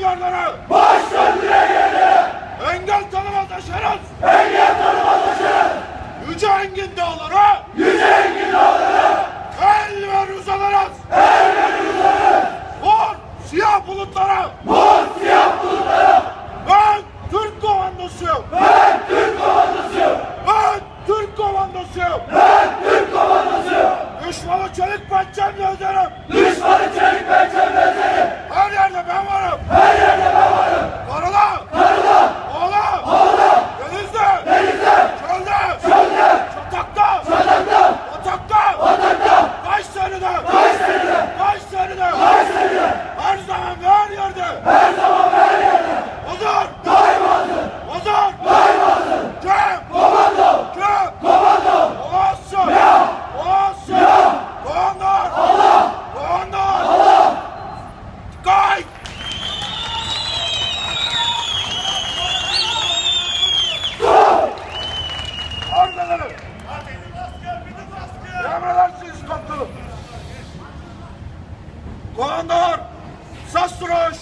yerlere! Baş döndüren yerlere! Engel tanımaz aşarız! Engel tanımaz aşarız! Yüce engin dağlara! Yüce engin dağlara! El ver uzanırız! El ver uzanırız! Mor siyah bulutlara! Mor siyah bulutlara! Ben Türk komandosuyum! Ben Türk komandosuyum! Ben Türk komandosuyum! Ben Türk komandosuyum! Düşmanı çelik pençemle öderim! Düşmanı çelik pençemle ezerim! Her yerde ben varım! Her yerde ben varım! Karada! Karada! Oğla! Havada! Denizde! Denizde! Çölde! Çölde! Çatakta! Çadakta! Batakta! Batakta! Kayseri'de! Kayseri'de! Kayseri'de! Kayseri'de! Her zaman ve her yerde! Her zaman ve her yerde! Hazır! Daima hazır! Hazır! Daima hazır! Cem! Komando! Cem! Komando! Oğazsın! Ya! Oğazsın! Ya! Doğanlar! Allah! Doğanlar! Allah! Kay! Ardaları! Emredersiniz komutanım! Doğanlar! Sas duruş!